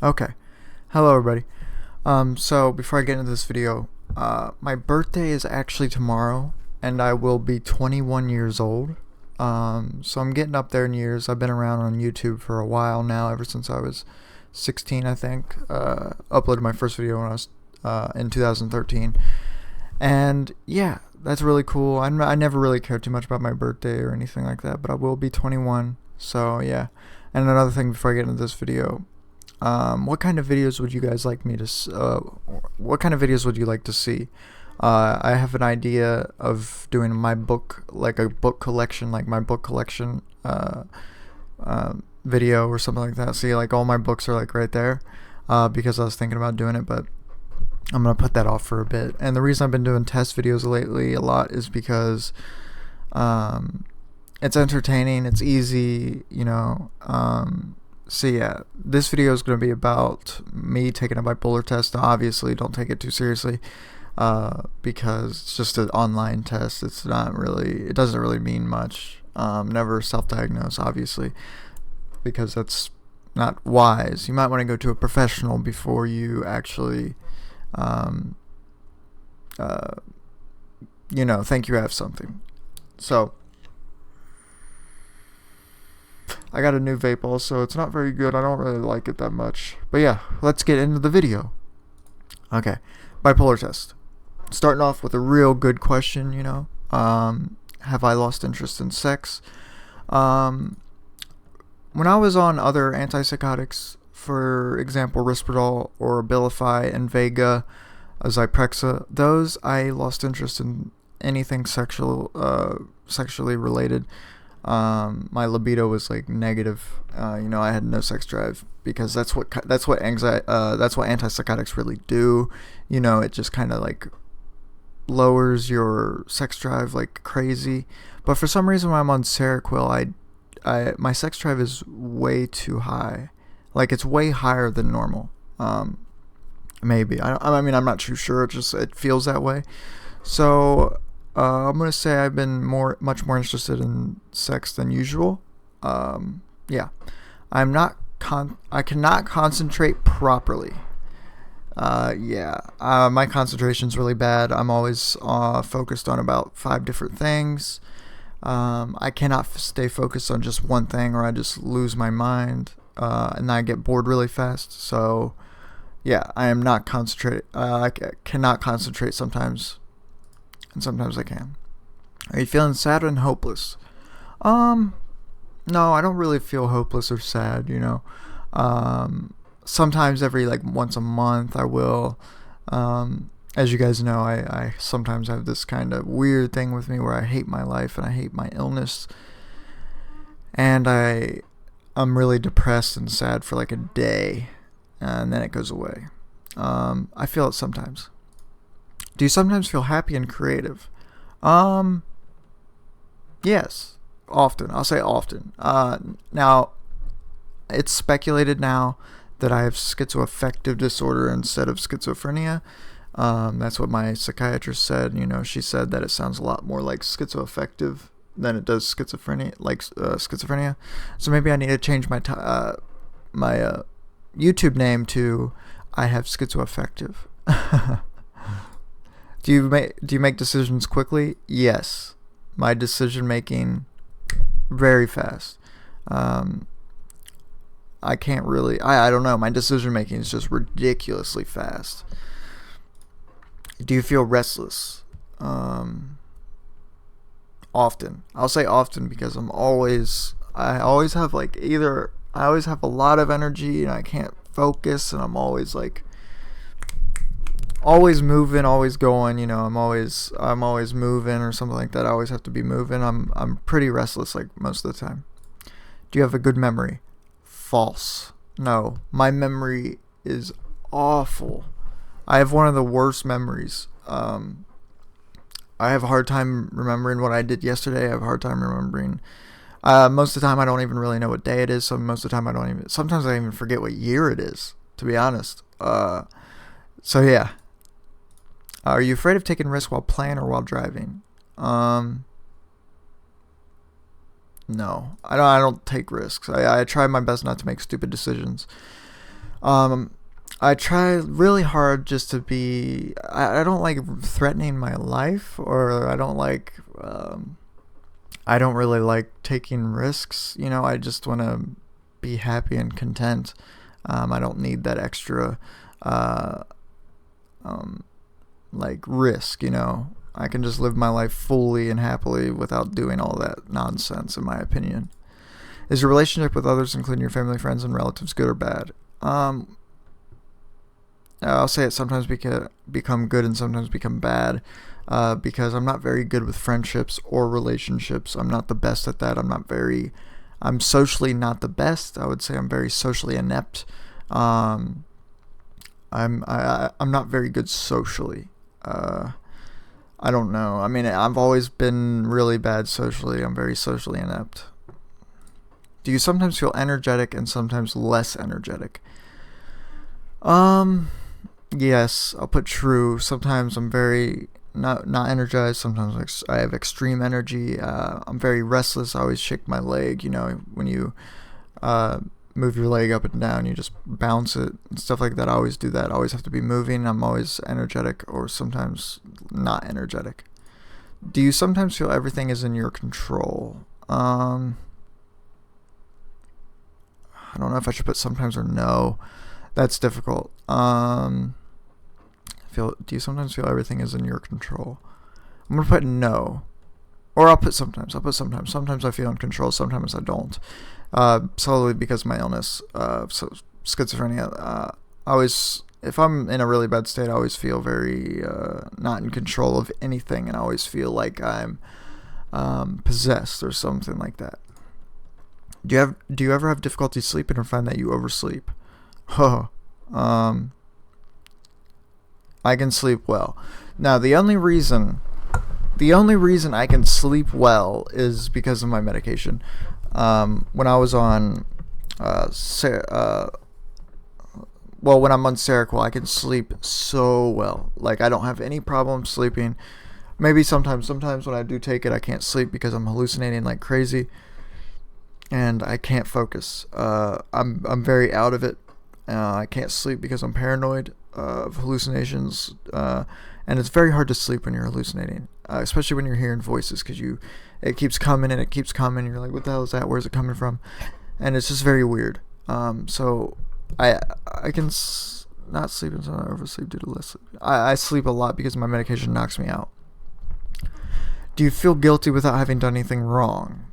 Okay. Hello, everybody. So before I get into this video, my birthday is actually tomorrow, and I will be 21 years old. So I'm getting up there in years. I've been around on YouTube for a while now, ever since I was 16, I think. Uploaded my first video when I was in 2013, and yeah, that's really cool. I never really cared too much about my birthday or anything like that, but I will be 21. So yeah. And another thing before I get into this video, what kind of videos would you guys like me to? What kind of videos would you like to see? I have an idea of doing my book, like a book collection, like my book collection video or something like that. See, like all my books are like right there, because I was thinking about doing it, but I'm gonna put that off for a bit. And the reason I've been doing test videos lately a lot is because it's entertaining, it's easy. So yeah, this video is going to be about me taking a bipolar test. Now, obviously, don't take it too seriously, because it's just an online test. It doesn't really mean much. Never self-diagnose, obviously, because that's not wise. You might want to go to a professional before you actually, think you have something. So I got a new vape also. It's not very good. I don't really like it that much. But yeah, let's get into the video. Okay, bipolar test. Starting off with a real good question. Have I lost interest in sex? When I was on other antipsychotics, for example, Risperdal or Abilify and Vega, Zyprexa, those I lost interest in anything sexually related. My libido was like negative. I had no sex drive, because that's what antipsychotics really do. It just kind of like lowers your sex drive like crazy. But for some reason, when I'm on Seroquel, my sex drive is way too high. Like, it's way higher than normal. Maybe I mean, I'm not too sure. It feels that way. So I'm gonna say I've been much more interested in sex than usual. Yeah, I cannot concentrate properly. My concentration's really bad. I'm always focused on about 5 different things. I cannot stay focused on just one thing, or I just lose my mind, and I get bored really fast. So yeah, I am not concentrate. I cannot concentrate sometimes, and sometimes I can. Are you feeling sad and hopeless? No, I don't really feel hopeless or sad. Sometimes every like once a month I will. As you guys know, I sometimes have this kind of weird thing with me where I hate my life and I hate my illness, and I'm really depressed and sad for like a day, and then it goes away. I feel it sometimes. Do you sometimes feel happy and creative? Yes, often. I'll say often. Now, it's speculated now that I have schizoaffective disorder instead of schizophrenia. That's what my psychiatrist said. She said that it sounds a lot more like schizoaffective than it does schizophrenia. Schizophrenia. So maybe I need to change my YouTube name to "I have schizoaffective." Do you make decisions quickly? Yes. My decision making very fast. I can't really. I don't know. My decision making is just ridiculously fast. Do you feel restless? Often. I'll say often because I always have like I always have a lot of energy and I can't focus, and I'm always moving, always going. I'm always moving or something like that. I always have to be moving. I'm pretty restless like most of the time. Do you have a good memory? False. No, my memory is awful. I have one of the worst memories. I have a hard time remembering what I did yesterday. I have a hard time remembering. Most of the time, I don't even really know what day it is. So most of the time, sometimes I even forget what year it is, to be honest. So yeah. Are you afraid of taking risks while playing or while driving? No, I don't take risks. I try my best not to make stupid decisions. Um, I try really hard just to be. I don't like threatening my life, or I don't really like taking risks. I just want to be happy and content. I don't need that extra, uh, um, like risk. I can just live my life fully and happily without doing all that nonsense, in my opinion. Is your relationship with others, including your family, friends, and relatives, good or bad? I'll say it sometimes become good and sometimes become bad, because I'm not very good with friendships or relationships. I'm not the best at that. I'm socially not the best. I would say I'm very socially inept. Um, I'm not very good socially. I don't know. I mean, I've always been really bad socially. I'm very socially inept. Do you sometimes feel energetic and sometimes less energetic? Um, yes, I'll put true. Sometimes I'm very not energized. Sometimes I have extreme energy. I'm very restless. I always shake my leg. When you uh, move your leg up and down, you just bounce it and stuff like that. I always do that. I always have to be moving. I'm always energetic or sometimes not energetic. Do you sometimes feel everything is in your control? I don't know if I should put sometimes or no. That's difficult. Do you sometimes feel everything is in your control? I'm gonna put no, or I'll put sometimes. Sometimes I feel in control. Sometimes I don't. Solely because of my illness, so schizophrenia. If I'm in a really bad state, I always feel very not in control of anything, and I always feel like I'm possessed or something like that. Do you ever have difficulty sleeping or find that you oversleep? Huh. I can sleep well. Now, the only reason I can sleep well is because of my medication. When I was on, when I'm on Seroquel, I can sleep so well. Like, I don't have any problem sleeping. Maybe sometimes when I do take it, I can't sleep because I'm hallucinating like crazy, and I can't focus. I'm very out of it. I can't sleep because I'm paranoid of hallucinations, and it's very hard to sleep when you're hallucinating, especially when you're hearing voices, because it keeps coming and it keeps coming. You're like, what the hell is that? Where's it coming from? And it's just very weird. So I can not sleep until I oversleep due to less sleep. I sleep a lot because my medication knocks me out. Do you feel guilty without having done anything wrong?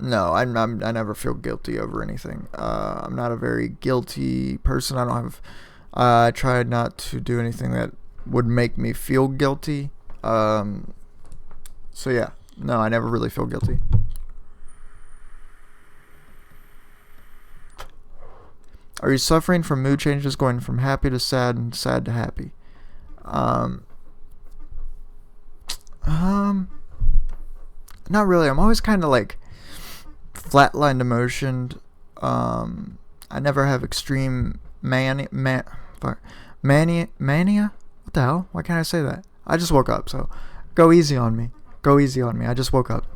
No, I never feel guilty over anything. I'm not a very guilty person. I tried not to do anything that would make me feel guilty. So yeah, no, I never really feel guilty. Are you suffering from mood changes, going from happy to sad and sad to happy? Not really. I'm always kind of like flatlined emotioned. I never have extreme mania. What the hell? Why can't I say that? I just woke up, so go easy on me. I just woke up.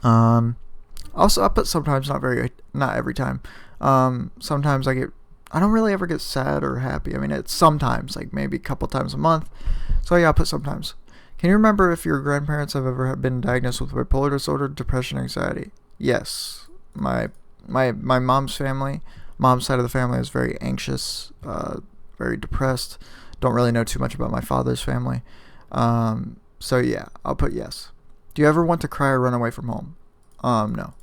Also, I put sometimes, not every time. Sometimes I don't really ever get sad or happy. I mean, it's sometimes, like maybe a couple times a month. So yeah, I'll put sometimes. Can you remember if your grandparents have ever been diagnosed with bipolar disorder, depression, anxiety? Yes. My mom's family, mom's side of the family is very anxious, very depressed. Don't really know too much about my father's family. So yeah, I'll put yes. Do you ever want to cry or run away from home? No.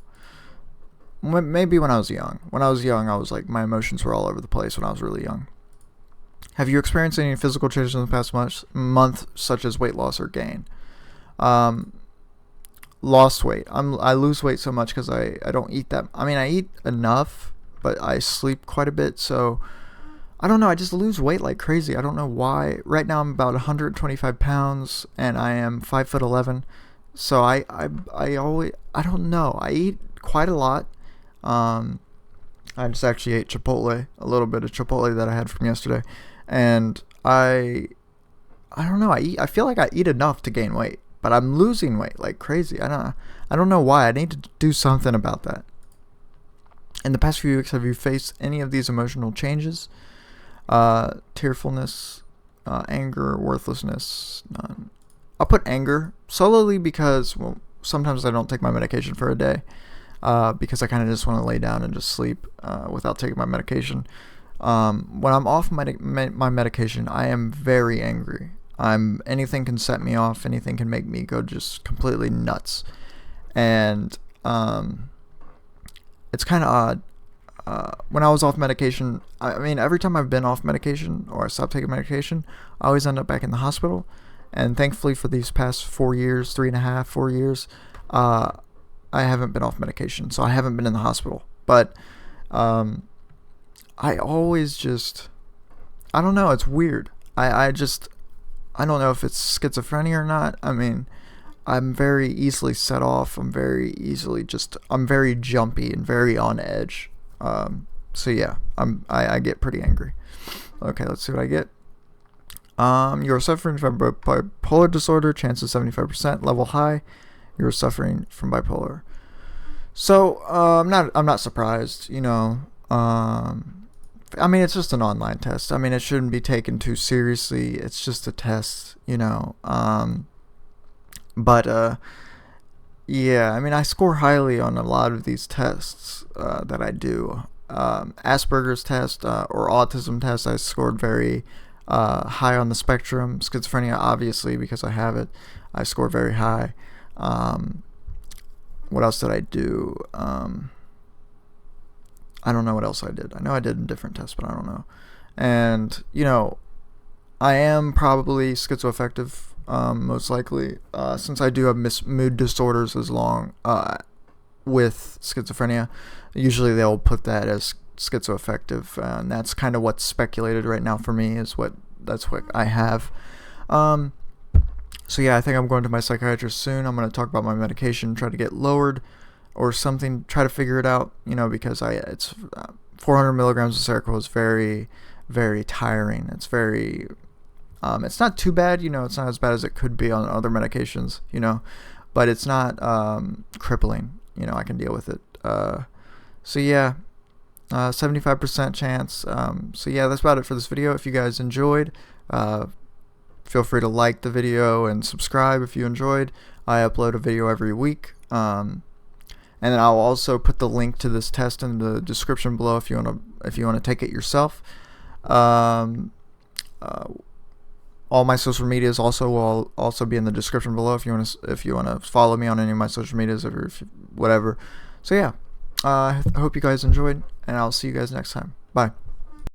Maybe when I was young. When I was young, I was like, my emotions were all over the place when I was really young. Have you experienced any physical changes in the past month, such as weight loss or gain? Lost weight. I lose weight so much because I don't eat that. I mean, I eat enough, but I sleep quite a bit. So I don't know. I just lose weight like crazy. I don't know why. Right now I'm about 125 pounds and I am 5'11". So I don't know. I eat quite a lot. I just actually ate Chipotle, a little bit of Chipotle that I had from yesterday, and I don't know. I feel like I eat enough to gain weight, but I'm losing weight like crazy. I don't know why. I need to do something about that. In the past few weeks, have you faced any of these emotional changes? Tearfulness, anger, worthlessness, none. I'll put anger solely because, well, sometimes I don't take my medication for a day because I kind of just want to lay down and just sleep without taking my medication. When I'm off my medication, I am very angry. Anything can set me off. Anything can make me go just completely nuts. And it's kind of odd. When I was off medication, I mean, every time I've been off medication or I stopped taking medication, I always end up back in the hospital. And thankfully for these past 4 years, 3.5, 4 years, I haven't been off medication. So I haven't been in the hospital. But I always just, I don't know, it's weird. I don't know if it's schizophrenia or not. I mean, I'm very easily set off. I'm very jumpy and very on edge. So yeah, I get pretty angry. Okay, let's see what I get. You're suffering from bipolar disorder, chances 75%, level high. You're suffering from bipolar. So, I'm not surprised, you know. I mean, it's just an online test. I mean, it shouldn't be taken too seriously. It's just a test, you know. Yeah, I mean, I score highly on a lot of these tests that I do. Asperger's test or autism test, I scored very high on the spectrum. Schizophrenia, obviously, because I have it, I score very high. What else did I do? I don't know what else I did. I know I did a different test, but I don't know. And, you know, I am probably schizoaffective, most likely, since I do have mood disorders with schizophrenia. Usually they'll put that as schizoaffective, and that's kind of what's speculated right now for me, that's what I have. So yeah, I think I'm going to my psychiatrist soon. I'm going to talk about my medication, try to get lowered or something, try to figure it out, you know, because it's 400 milligrams of Seroquel is very, very tiring. It's very, it's not too bad, you know, it's not as bad as it could be on other medications, you know, but it's not crippling, you know, I can deal with it. So yeah, 75% chance. So yeah, that's about it for this video. If you guys enjoyed, feel free to like the video and subscribe if you enjoyed. I upload a video every week. And then I'll also put the link to this test in the description below if you want to take it yourself. All my social medias will also be in the description below if you want to follow me on any of my social medias or whatever. So yeah, I hope you guys enjoyed, and I'll see you guys next time. Bye.